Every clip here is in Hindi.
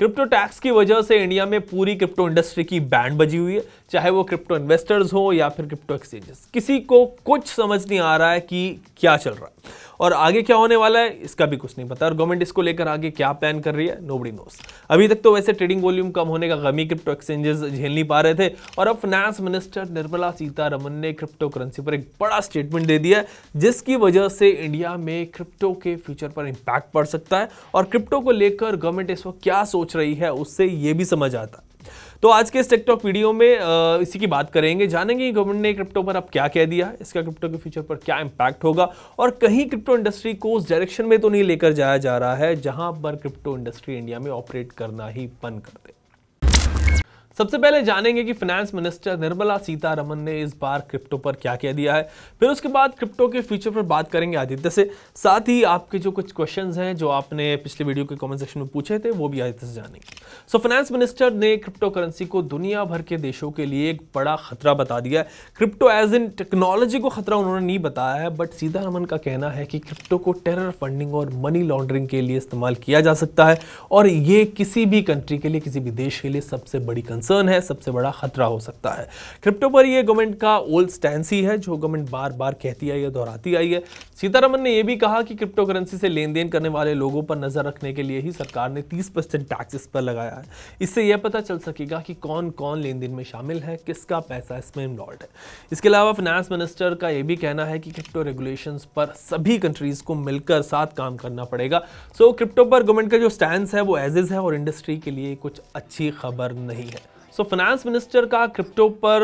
क्रिप्टो टैक्स की वजह से इंडिया में पूरी क्रिप्टो इंडस्ट्री की बैंड बजी हुई है, चाहे वो क्रिप्टो इन्वेस्टर्स हो या फिर क्रिप्टो एक्सचेंजेस। किसी को कुछ समझ नहीं आ रहा है कि क्या चल रहा है और आगे क्या होने वाला है, इसका भी कुछ नहीं पता। और गवर्नमेंट इसको लेकर आगे क्या प्लान कर रही है, नोबडी नोस। अभी तक तो वैसे ट्रेडिंग वॉल्यूम कम होने का गमी क्रिप्टो एक्सचेंजेस झेल नहीं पा रहे थे और अब फाइनेंस मिनिस्टर निर्मला सीतारमन ने क्रिप्टो करेंसी पर एक बड़ा स्टेटमेंट दे दिया है, जिसकी वजह से इंडिया में क्रिप्टो के फ्यूचर पर इंपैक्ट पड़ सकता है। और क्रिप्टो को लेकर गवर्नमेंट इस वक्त क्या सोच रही है, उससे ये भी समझ आता है। तो आज के इस टेकटॉक वीडियो में इसी की बात करेंगे, जानेंगे गवर्नमेंट ने क्रिप्टो पर अब क्या कह दिया है, इसका क्रिप्टो के फ्यूचर पर क्या इंपैक्ट होगा और कहीं क्रिप्टो इंडस्ट्री को उस डायरेक्शन में तो नहीं लेकर जाया जा रहा है जहां पर क्रिप्टो इंडस्ट्री इंडिया में ऑपरेट करना ही बंद कर दे। सबसे पहले जानेंगे कि फाइनेंस मिनिस्टर निर्मला सीतारमन ने इस बार क्रिप्टो पर क्या कह दिया है, फिर उसके बाद क्रिप्टो के फ्यूचर पर बात करेंगे आदित्य से। साथ ही आपके जो कुछ क्वेश्चंस हैं जो आपने पिछले वीडियो के कमेंट सेक्शन में पूछे थे, वो भी आदित्य से जानेंगे। सो फाइनेंस मिनिस्टर ने क्रिप्टो करेंसी को दुनिया भर के देशों के लिए एक बड़ा खतरा बता दिया है। क्रिप्टो एज इन टेक्नोलॉजी को खतरा उन्होंने नहीं बताया है, बट सीतारमन का कहना है कि क्रिप्टो को टेरर फंडिंग और मनी लॉन्ड्रिंग के लिए इस्तेमाल किया जा सकता है और ये किसी भी कंट्री के लिए, किसी भी देश के लिए सबसे बड़ी कंसर्न है, सबसे बड़ा खतरा हो सकता है। क्रिप्टो पर ये गवर्नमेंट का ओल्ड स्टैंस ही है जो गवर्नमेंट बार बार कहती आई है, दोहराती आई है। सीतारमन ने यह भी कहा कि क्रिप्टो करेंसी से लेन देन करने वाले लोगों पर नजर रखने के लिए ही सरकार ने 30% टैक्स इस पर लगाया है। इससे यह पता चल सकेगा कि कौन कौन लेन देन में शामिल है, किसका पैसा इसमें इन्वॉल्व है। इसके अलावा फाइनेंस मिनिस्टर का यह भी कहना है कि क्रिप्टो रेगुलेशंस पर सभी कंट्रीज को मिलकर साथ काम करना पड़ेगा। सो क्रिप्टो पर गवर्नमेंट का जो स्टैंस है वो एज इज है और इंडस्ट्री के लिए कुछ अच्छी खबर नहीं है। सो फाइनेंस मिनिस्टर का क्रिप्टो पर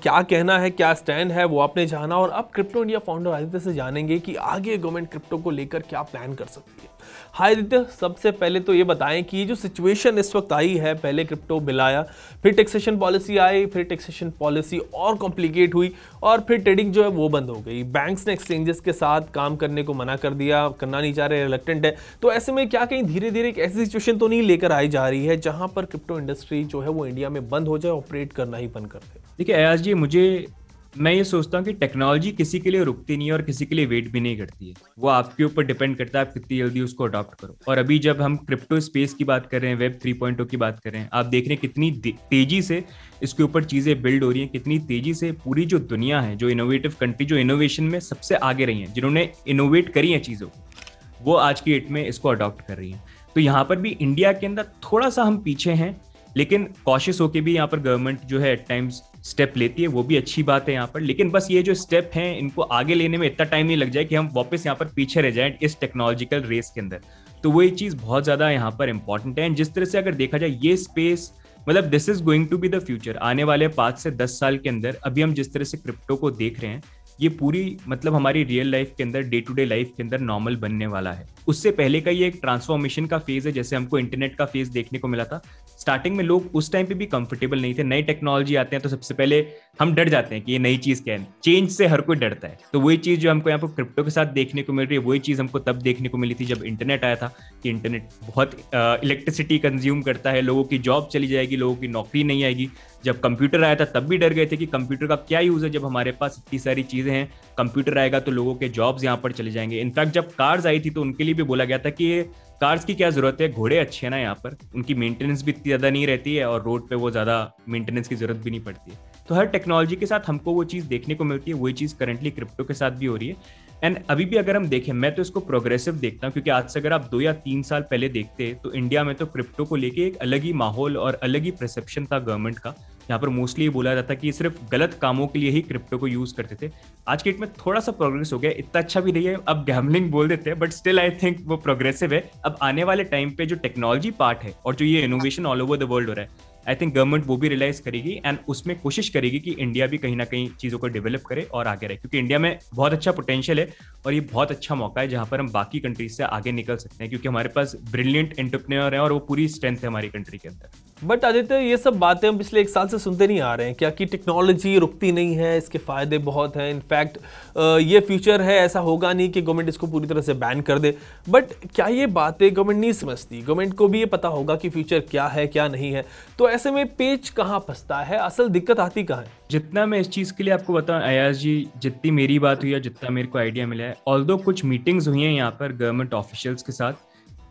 क्या कहना है, क्या स्टैंड है, वो आपने जाना। और अब क्रिप्टो इंडिया फाउंडर आदित्य से जानेंगे कि आगे गवर्नमेंट क्रिप्टो को लेकर क्या प्लान कर सकती है। हाय आदित्य, सबसे पहले तो ये बताएं कि ये जो सिचुएशन इस वक्त आई है, पहले क्रिप्टो बिल आया, फिर टैक्सेशन पॉलिसी आई, फिर टैक्सेशन पॉलिसी और कॉम्प्लिकेट हुई और फिर ट्रेडिंग जो है वो बंद हो गई। बैंक्स ने एक्सचेंजेस के साथ काम करने को मना कर दिया, करना नहीं चाह रहे, रिलक्टेंट है। तो ऐसे में क्या कहीं धीरे धीरे एक ऐसी सिचुएशन तो नहीं लेकर आई जा रही है जहां पर क्रिप्टो इंडस्ट्री जो है वो इंडिया में बंद हो जाए, ऑपरेट करना ही बंद कर दे? देखिए अयाज जी, मैं ये सोचता हूँ कि टेक्नोलॉजी किसी के लिए रुकती नहीं है और किसी के लिए वेट भी नहीं करती है। वो आपके ऊपर डिपेंड करता है आप कितनी जल्दी उसको अडॉप्ट करो। और अभी जब हम क्रिप्टो स्पेस की बात कर रहे हैं, वेब 3.0 की बात कर रहे हैं, आप देख रहे हैं कितनी तेजी से इसके ऊपर चीजें बिल्ड हो रही हैं, कितनी तेजी से पूरी जो दुनिया है, जो इनोवेटिव कंट्री, जो इनोवेशन में सबसे आगे रही हैं, जिन्होंने इनोवेट करी है चीजों को, वो आज की डेट में इसको अडॉप्ट कर रही हैं। तो यहाँ पर भी इंडिया के अंदर थोड़ा सा हम पीछे हैं, लेकिन कॉशियस होके भी यहाँ पर गवर्नमेंट जो है एट टाइम्स स्टेप लेती है, वो भी अच्छी बात है यहाँ पर। लेकिन बस ये जो स्टेप हैं, इनको आगे लेने में इतना टाइम नहीं लग जाए कि हम वापस यहाँ पर पीछे रह जाएं इस टेक्नोलॉजिकल रेस के अंदर। तो वो ये चीज़ बहुत ज़्यादा यहाँ पर इंपॉर्टेंट है। जिस तरह से अगर देखा जाए ये स्पेस, मतलब this is going to be the future. आने वाले 5 से 10 साल के अंदर अभी हम जिस तरह से क्रिप्टो को देख रहे हैं, ये पूरी मतलब हमारी रियल लाइफ के अंदर, डे टू डे लाइफ के अंदर नॉर्मल बनने वाला है। उससे पहले का ये एक ट्रांसफॉर्मेशन का फेज है, जैसे हमको इंटरनेट का फेज देखने को मिला था। स्टार्टिंग में लोग उस टाइम पे भी कंफर्टेबल नहीं थे। नई टेक्नोलॉजी आते हैं तो सबसे पहले हम डर जाते हैं कि ये नई चीज क्या है। चेंज से हर कोई डरता है। तो वही चीज जो हमको यहाँ पर क्रिप्टो के साथ देखने को मिल रही है, वही चीज हमको तब देखने को मिली थी जब इंटरनेट आया था, कि इंटरनेट बहुत इलेक्ट्रिसिटी कंज्यूम करता है, लोगों की जॉब चली जाएगी, लोगों की नौकरी नहीं आएगी। जब कंप्यूटर आया था तब भी डर गए थे कि कंप्यूटर का क्या यूज है, जब हमारे पास इतनी सारी चीजें हैं, कंप्यूटर आएगा तो लोगों के जॉब्स यहाँ पर चले जाएंगे। इनफैक्ट जब कार्स आई थी तो उनके लिए भी बोला गया था कि ये कार्स की क्या जरूरत है, घोड़े अच्छे हैं ना, यहाँ पर उनकी मेंटेनेंस भी इतनी ज्यादा नहीं रहती है और रोड पे वो ज्यादा मेंटेनेंस की जरूरत भी नहीं पड़ती है। तो हर टेक्नोलॉजी के साथ हमको वो चीज देखने को मिलती है। वही चीज करंटली क्रिप्टो के साथ भी हो रही है। एंड अभी भी अगर हम देखें, मैं तो इसको प्रोग्रेसिव देखता हूँ, क्योंकि आज से अगर आप 2 या 3 साल पहले देखते तो इंडिया में तो क्रिप्टो को लेके एक अलग ही माहौल और अलग ही परसेप्शन था गवर्नमेंट का। यहाँ पर मोस्टली ये बोला जाता कि सिर्फ गलत कामों के लिए ही क्रिप्टो को यूज करते थे। आज के डेट में थोड़ा सा प्रोग्रेस हो गया, इतना अच्छा भी नहीं है, अब गैम्बलिंग बोल देते हैं, बट स्टिल आई थिंक वो प्रोग्रेसिव है। अब आने वाले टाइम पे जो टेक्नोलॉजी पार्ट है और जो ये innovation all over the world हो रहा है, आई थिंक गवर्नमेंट वो भी रियलाइज करेगी एंड उसमें कोशिश करेगी कि इंडिया भी कहीं ना कहीं चीज़ों को डेवलप करे और आगे रहे, क्योंकि इंडिया में बहुत अच्छा पोटेंशियल है और ये बहुत अच्छा मौका है जहां पर हम बाकी कंट्रीज से आगे निकल सकते हैं, क्योंकि हमारे पास ब्रिलियंट एंटरप्रेन्योर है और वो पूरी स्ट्रेंथ है हमारी कंट्री के अंदर। बट आदित्य, ये सब बातें हम पिछले 1 साल से सुनते नहीं आ रहे हैं क्या, कि टेक्नोलॉजी रुकती नहीं है, इसके फायदे बहुत हैं, इनफैक्ट ये फ्यूचर है, ऐसा होगा नहीं कि गवर्नमेंट इसको पूरी तरह से बैन कर दे। बट क्या ये बातें गवर्नमेंट नहीं समझती? गवर्नमेंट को भी ये पता होगा कि फ्यूचर क्या है क्या नहीं है। तो ऐसे में पेच कहाँ फंसता है, असल दिक्कत आती कहाँ है? जितना मैं इस चीज़ के लिए आपको बताऊं अयाज जी, जितनी मेरी बात हुई है, जितना मेरे को आइडिया मिला है, ऑल्दो कुछ मीटिंग्स हुई हैं यहाँ पर गवर्नमेंट ऑफिशियल्स के साथ,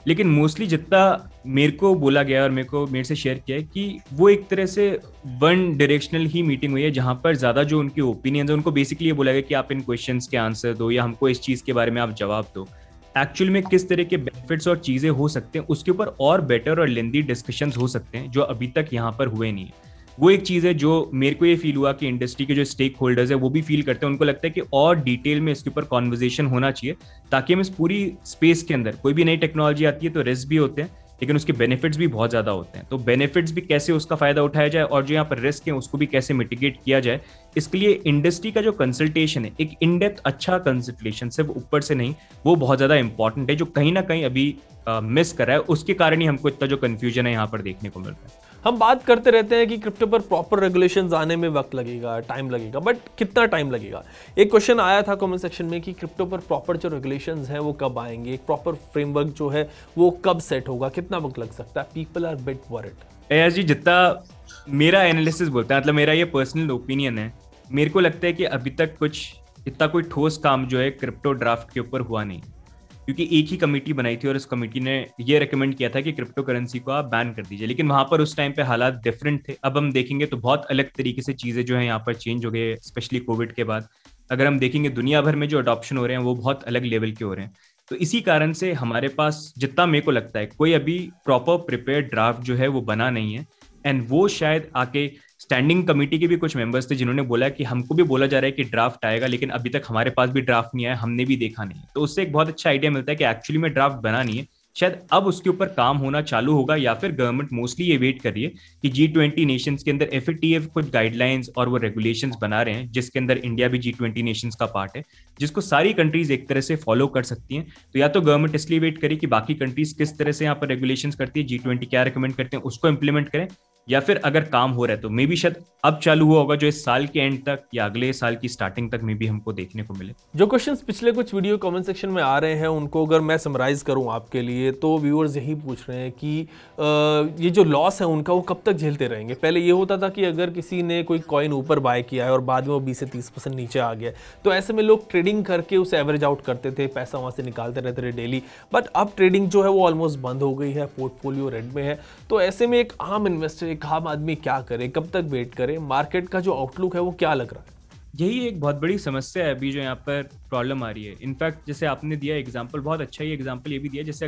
लेकिन मोस्टली जितना मेरे को बोला गया और मेरे से शेयर किया है कि वो एक तरह से वन डायरेक्शनल ही मीटिंग हुई है, जहां पर ज्यादा जो उनके ओपिनियंस है उनको बेसिकली ये बोला गया कि आप इन क्वेश्चंस के आंसर दो या हमको इस चीज के बारे में आप जवाब दो। एक्चुअल में किस तरह के बेनिफिट्स और चीजें हो सकते हैं उसके ऊपर और बेटर और लेंदी डिस्कशंस हो सकते हैं, जो अभी तक यहाँ पर हुए नहीं है। वो एक चीज है जो मेरे को ये फील हुआ कि इंडस्ट्री के जो स्टेक होल्डर्स है वो भी फील करते हैं। उनको लगता है कि और डिटेल में इसके ऊपर कॉन्वर्जेशन होना चाहिए, ताकि हम इस पूरी स्पेस के अंदर, कोई भी नई टेक्नोलॉजी आती है तो रिस्क भी होते हैं लेकिन उसके बेनिफिट्स भी बहुत ज्यादा होते हैं, तो बेनिफिट्स भी कैसे उसका फायदा उठाया जाए और जो यहाँ पर रिस्क है उसको भी कैसे मिटिगेट किया जाए, इसके लिए इंडस्ट्री का जो कंसल्टेशन है, एक इन डेप्थ अच्छा कंसल्टेशन, सिर्फ ऊपर से नहीं, वो बहुत ज्यादा इंपॉर्टेंट है, जो कहीं ना कहीं अभी मिस कर रहा है। उसके कारण ही हमको इतना जो कंफ्यूजन है यहाँ पर देखने को मिल रहा है। हम बात करते रहते हैं कि क्रिप्टो पर प्रॉपर रेगुलेशंस आने में वक्त लगेगा, टाइम लगेगा, बट कितना टाइम लगेगा? एक क्वेश्चन आया था कमेंट सेक्शन में कि क्रिप्टो पर प्रॉपर जो रेगुलेशंस हैं वो कब आएंगे, एक प्रॉपर फ्रेमवर्क जो है वो कब सेट होगा, कितना वक्त लग सकता है? People are bit worried. यार जी, जितना मेरा एनालिसिस बोलता है, मतलब मेरा ये पर्सनल ओपिनियन है, मेरे को लगता है कि अभी तक कुछ इतना कोई ठोस काम जो है क्रिप्टो ड्राफ्ट के ऊपर हुआ नहीं, क्योंकि एक ही कमेटी बनाई थी और उस कमेटी ने ये रेकमेंड किया था कि क्रिप्टो करेंसी को आप बैन कर दीजिए, लेकिन वहां पर उस टाइम पे हालात डिफरेंट थे। अब हम देखेंगे तो बहुत अलग तरीके से चीजें जो है यहाँ पर चेंज हो गई, स्पेशली कोविड के बाद। अगर हम देखेंगे दुनिया भर में जो अडॉप्शन हो रहे हैं वो बहुत अलग लेवल के हो रहे हैं, तो इसी कारण से हमारे पास जितना मेरे को लगता है कोई अभी प्रॉपर प्रिपेयर ड्राफ्ट जो है वो बना नहीं है। एंड वो शायद आके स्टैंडिंग कमेटी के भी कुछ मेंबर्स थे जिन्होंने बोला कि हमको भी बोला जा रहा है कि ड्राफ्ट आएगा, लेकिन अभी तक हमारे पास भी ड्राफ्ट नहीं आया, हमने भी देखा नहीं। तो उससे एक बहुत अच्छा आइडिया मिलता है कि एक्चुअली में ड्राफ्ट बना नहीं है, शायद अब उसके ऊपर काम होना चालू होगा, या फिर गवर्नमेंट मोस्टली ये वेट कर रही है कि G20 नेशंस के अंदर FATF कुछ गाइडलाइंस और वो रेगुलेशंस बना रहे हैं, जिसके अंदर इंडिया भी G20 नेशंस का पार्ट है, जिसको सारी कंट्रीज एक तरह से फॉलो कर सकती हैं। तो या तो गवर्नमेंट इसलिए वेट करे कि बाकी कंट्रीज किस तरह से यहाँ पर रेगुलेशंस करती है, G20 क्या रिकमेंड करते हैं, उसको इंप्लीमेंट करें, या फिर अगर काम हो रहा है तो मे बी शायद अब चालू हुआ होगा, जो इस साल के एंड तक या अगले साल की स्टार्टिंग तक मे बी हमको देखने को मिले। जो क्वेश्चंस पिछले कुछ वीडियो कमेंट सेक्शन में आ रहे हैं उनको अगर मैं समराइज करूं आपके लिए, तो व्यूअर्स यही पूछ रहे हैं कि ये जो लॉस है उनका वो कब तक झेलते रहेंगे? पहले ये होता था कि अगर किसी ने कोई कॉइन ऊपर बाय किया है और बाद में वो 20 से 30% नीचे आ गया, तो ऐसे में लोग ट्रेडिंग करके उसे एवरेज आउट करते थे, पैसा वहाँ से निकालते रहते थे डेली। बट अब ट्रेडिंग जो है वो ऑलमोस्ट बंद हो गई है, पोर्टफोलियो रेड में है। तो ऐसे में एक आम इन्वेस्टर, एक आम आदमी क्या करे, कब तक वेट करे? मार्केट का जो आउटलुक है वो क्या लग रहा है? यही एक बहुत बड़ी समस्या है अभी जो यहाँ पर प्रॉब्लम आ रही है। इनफैक्ट जैसे आपने दिया एग्जांपल, बहुत अच्छा ही एग्जांपल ये भी दिया, जैसे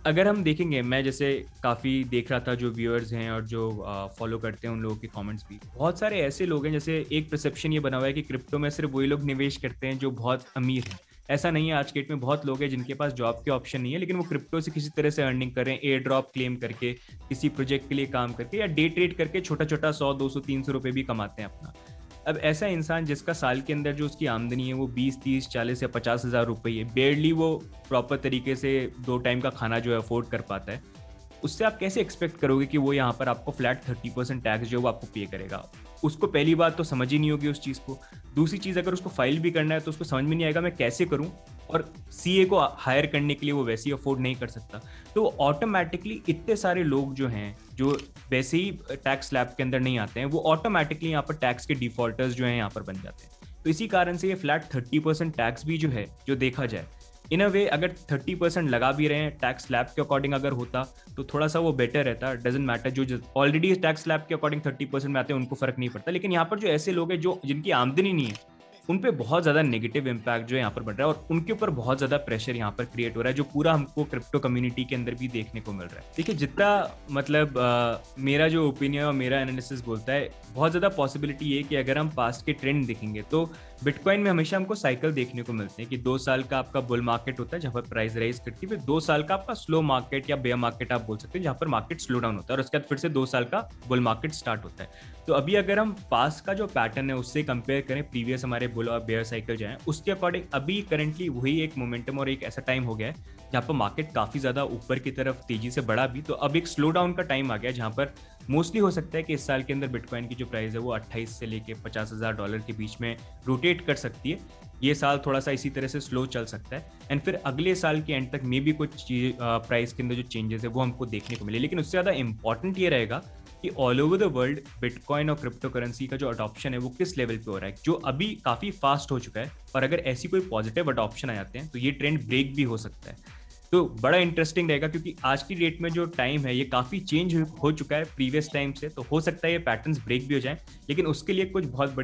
अगर हम देखेंगे, मैं जैसे काफ़ी देख रहा था जो व्यूअर्स हैं और जो फॉलो करते हैं उन लोगों के कमेंट्स भी, बहुत सारे ऐसे लोग हैं, जैसे एक परसेप्शन ये बना हुआ है कि क्रिप्टो में सिर्फ वही लोग निवेश करते हैं जो बहुत अमीर हैं। ऐसा नहीं है, आज के डेट में बहुत लोग हैं जिनके पास जॉब के ऑप्शन नहीं है, लेकिन वो क्रिप्टो से किसी तरह से अर्निंग कर रहे हैं, एयर ड्रॉप क्लेम करके, किसी प्रोजेक्ट के लिए काम करके, या डे ट्रेड करके छोटा छोटा 100, 200, 300 रुपये भी कमाते हैं अपना। अब ऐसा इंसान जिसका साल के अंदर जो उसकी आमदनी है वो 20, 30, 40 या 50 हज़ार रुपये है, बेयरली वो प्रॉपर तरीके से 2 टाइम का खाना जो है अफोर्ड कर पाता है, उससे आप कैसे एक्सपेक्ट करोगे कि वो यहाँ पर आपको फ्लैट 30% टैक्स जो है वो आपको पे करेगा? उसको पहली बात तो समझ ही नहीं होगी उस चीज़ को। दूसरी चीज़, अगर उसको फाइल भी करना है तो उसको समझ में नहीं आएगा मैं कैसे करूँ, और CA को हायर करने के लिए वो वैसे ही अफोर्ड नहीं कर सकता। तो ऑटोमेटिकली इतने सारे लोग जो हैं जो वैसे ही टैक्स स्लैब के अंदर नहीं आते हैं, वो ऑटोमेटिकली यहाँ पर टैक्स के डिफॉल्टर्स जो हैं यहाँ पर बन जाते हैं। तो इसी कारण से ये फ्लैट 30% टैक्स भी जो है, जो देखा जाए इन अ वे, अगर 30% लगा भी रहे हैं टैक्स स्लैब के अकॉर्डिंग अगर होता तो थोड़ा सा वो बेटर रहता। डजंट मैटर, जो ऑलरेडी टैक्स स्लैब के अकॉर्डिंग 30% में आते हैं उनको फर्क नहीं पड़ता, लेकिन यहाँ पर जो ऐसे लोग हैं जो जिनकी आमदनी नहीं है, उन पे बहुत ज़्यादा नेगेटिव इम्पैक्ट जो है यहाँ पर बढ़ रहा है, और उनके ऊपर बहुत ज़्यादा प्रेशर यहाँ पर क्रिएट हो रहा है, जो पूरा हमको क्रिप्टो कम्युनिटी के अंदर भी देखने को मिल रहा है। देखिए, जितना मतलब मेरा जो ओपिनियन और मेरा एनालिसिस बोलता है, बहुत ज़्यादा पॉसिबिलिटी है कि अगर हम पास्ट के ट्रेंड देखेंगे तो बिटकॉइन में हमेशा हमको साइकिल देखने को मिलते हैं कि 2 साल का आपका बुल मार्केट होता है जहाँ पर प्राइस राइज करती है, फिर 2 साल का आपका स्लो मार्केट या बेयर मार्केट आप बोल सकते हैं, जहाँ पर मार्केट स्लो डाउन होता है, और उसके बाद फिर से 2 साल का बुल मार्केट स्टार्ट होता है। तो अभी अगर हम पास्ट का जो पैटर्न है उससे कंपेयर करें प्रीवियस हमारे बुल और बेयर साइकिल जो है, उसके अकॉर्डिंग अभी करंटली वही एक मोमेंटम और एक ऐसा टाइम हो गया है जहाँ पर मार्केट काफ़ी ज़्यादा ऊपर की तरफ तेजी से बढ़ा भी, तो अब एक स्लो डाउन का टाइम आ गया, जहाँ पर मोस्टली हो सकता है कि इस साल के अंदर बिटकॉइन की जो प्राइस है वो 28 से लेके $50,000 के बीच में रोटेट कर सकती है। ये साल थोड़ा सा इसी तरह से स्लो चल सकता है, एंड फिर अगले साल के एंड तक मे भी कुछ प्राइस के अंदर जो चेंजेस है वो हमको देखने को मिले। लेकिन उससे ज़्यादा इंपॉर्टेंट ये रहेगा कि all over the world bitcoin और क्रिप्टो करेंसी का जो अडॉप्शन है वो किस लेवल पे हो रहा है, जो अभी काफ़ी फास्ट हो चुका है, और अगर ऐसी कोई पॉजिटिव अडॉप्शन आ जाते हैं तो ये ट्रेंड ब्रेक भी हो सकता है। तो बड़ा इंटरेस्टिंग रहेगा, क्योंकि आज की डेट में जो टाइम है ये काफी चेंज हो चुका है प्रीवियस टाइम से। तो हो सकता है ये पैटर्न्स ब्रेक भी हो जाएं, लेकिन उसके लिए कुछ बहुत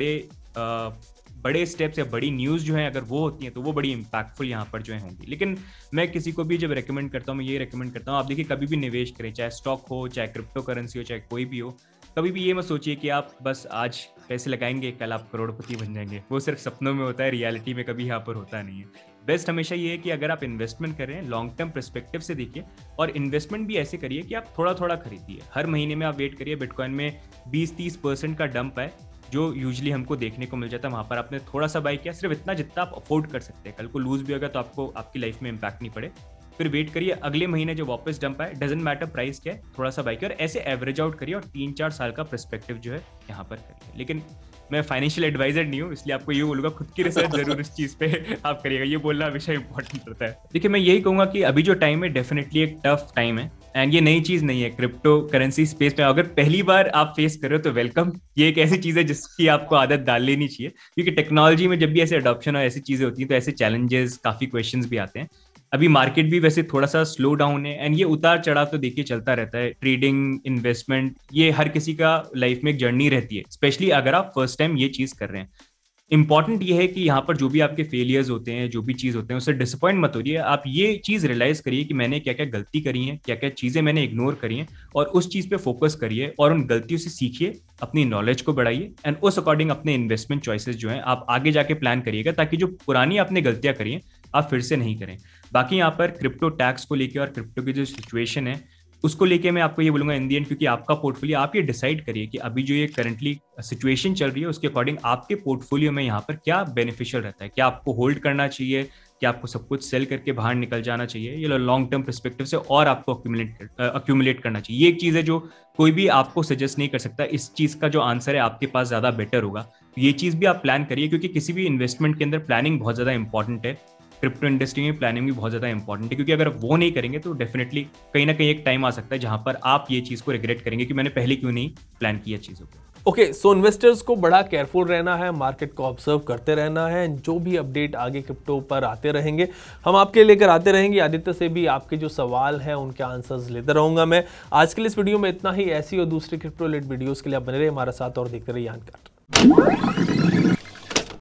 बड़े स्टेप्स या बड़ी न्यूज़ जो है अगर वो होती हैं तो वो बड़ी इंपैक्टफुल यहाँ पर जो है होंगी। लेकिन मैं किसी को भी जब रेकमेंड करता हूँ, मैं ये रेकमेंड करता हूँ, आप देखिए कभी भी निवेश करें, चाहे स्टॉक हो, चाहे क्रिप्टो करेंसी हो, चाहे कोई भी हो, कभी भी ये मत सोचिए कि आप बस आज पैसे लगाएंगे कल आप करोड़पति बन जाएंगे। वो सिर्फ सपनों में होता है, रियलिटी में कभी यहाँ पर होता नहीं है। बेस्ट हमेशा ये है कि अगर आप इन्वेस्टमेंट कर रहे हैं लॉन्ग टर्म पर्सपेक्टिव से देखिए, और इन्वेस्टमेंट भी ऐसे करिए कि आप थोड़ा थोड़ा खरीदिए। हर महीने में आप वेट करिए बिटकॉइन में 20-30% का डंप है जो यूजुअली हमको देखने को मिल जाता है। वहाँ पर आपने थोड़ा सा बाई किया, सिर्फ इतना जितना आप अफोर्ड कर सकते हैं। कल को लूज भी होगा तो आपको आपकी लाइफ में इम्पैक्ट नहीं पड़े। फिर वेट करिए अगले महीने जो वापस डंप आए, डजंट मैटर प्राइस क्या है, थोड़ा सा बाई किया, और ऐसे एवरेज आउट करिए और 3-4 साल का पर्सपेक्टिव जो है यहाँ पर करिए। लेकिन मैं फाइनेंशियल एडवाइजर नहीं हूँ, इसलिए आपको ये बोलूंगा खुद की रिसर्च जरूर इस चीज पे आप करिएगा। ये बोलना हमेशा इंपॉर्टेंट रहता है। देखिए मैं यही कहूंगा कि अभी जो टाइम है डेफिनेटली एक टफ टाइम है, एंड ये नई चीज नहीं है। क्रिप्टो करेंसी स्पेस में अगर पहली बार आप फेस कर रहे हो तो वेलकम। ये एक ऐसी चीज है जिसकी आपको आदत डाल लेनी चाहिए, क्योंकि टेक्नोलॉजी में जब भी ऐसे अडॉप्शन और ऐसी चीजें होती हैं तो ऐसे चैलेंजेस, काफी क्वेश्चंस भी आते हैं। अभी मार्केट भी वैसे थोड़ा सा स्लो डाउन है, एंड ये उतार चढ़ाव तो देखिए चलता रहता है। ट्रेडिंग, इन्वेस्टमेंट, ये हर किसी का लाइफ में एक जर्नी रहती है, स्पेशली अगर आप फर्स्ट टाइम ये चीज कर रहे हैं। इंपॉर्टेंट ये है कि यहाँ पर जो भी आपके फेलियर्स होते हैं, जो भी चीज होते हैं, उससे डिसअपॉइंट मत होइए। आप ये चीज रियलाइज करिए कि मैंने क्या क्या गलती करी है, क्या क्या चीजें मैंने इग्नोर करी हैं, और उस चीज पे फोकस करिए और उन गलतियों से सीखिए, अपनी नॉलेज को बढ़ाइए, एंड उस अकॉर्डिंग अपने इन्वेस्टमेंट चॉइसेस जो है आप आगे जाके प्लान करिएगा, ताकि जो पुरानी आपने गलतियां करी हैं आप फिर से नहीं करें। बाकी यहाँ पर क्रिप्टो टैक्स को लेकर और क्रिप्टो की जो सिचुएशन है उसको लेके मैं आपको ये बोलूंगा इन दी एंड, क्योंकि आपका पोर्टफोलियो, आप ये डिसाइड करिए कि अभी जो ये करंटली सिचुएशन चल रही है उसके अकॉर्डिंग आपके पोर्टफोलियो में यहाँ पर क्या बेनिफिशियल रहता है। क्या आपको होल्ड करना चाहिए, क्या आपको सब कुछ सेल करके बाहर निकल जाना चाहिए, ये लॉन्ग टर्म पर्सपेक्टिव से और आपको अक्यूमुलेट करना चाहिए। ये एक चीज है जो कोई भी आपको सजेस्ट नहीं कर सकता। इस चीज का जो आंसर है आपके पास ज्यादा बेटर होगा। ये चीज भी आप प्लान करिए, क्योंकि किसी भी इन्वेस्टमेंट के अंदर प्लानिंग बहुत ज्यादा इंपॉर्टेंट है। क्रिप्टो इंडस्ट्री में प्लानिंग भी बहुत ज्यादा इंपॉर्टेंट है, क्योंकि अगर वो नहीं करेंगे तो डेफिनेटली कहीं ना कहीं एक टाइम आ सकता है जहां पर आप ये चीज को रिग्रेट करेंगे कि मैंने पहले क्यों नहीं प्लान किया चीजों को। ओके, सो इन्वेस्टर्स को बड़ा केयरफुल रहना है, मार्केट को ऑब्जर्व करते रहना है। जो भी अपडेट आगे क्रिप्टो पर आते रहेंगे हम आपके लेकर आते रहेंगे। आदित्य से भी आपके जो सवाल हैं उनके आंसर्स लेते रहूंगा मैं। आज के लिए इस वीडियो में इतना ही। ऐसी और दूसरी क्रिप्टो रिलेटेड वीडियोस के लिए आप बने रहिए हमारे साथ और देखते रहिए जानकार।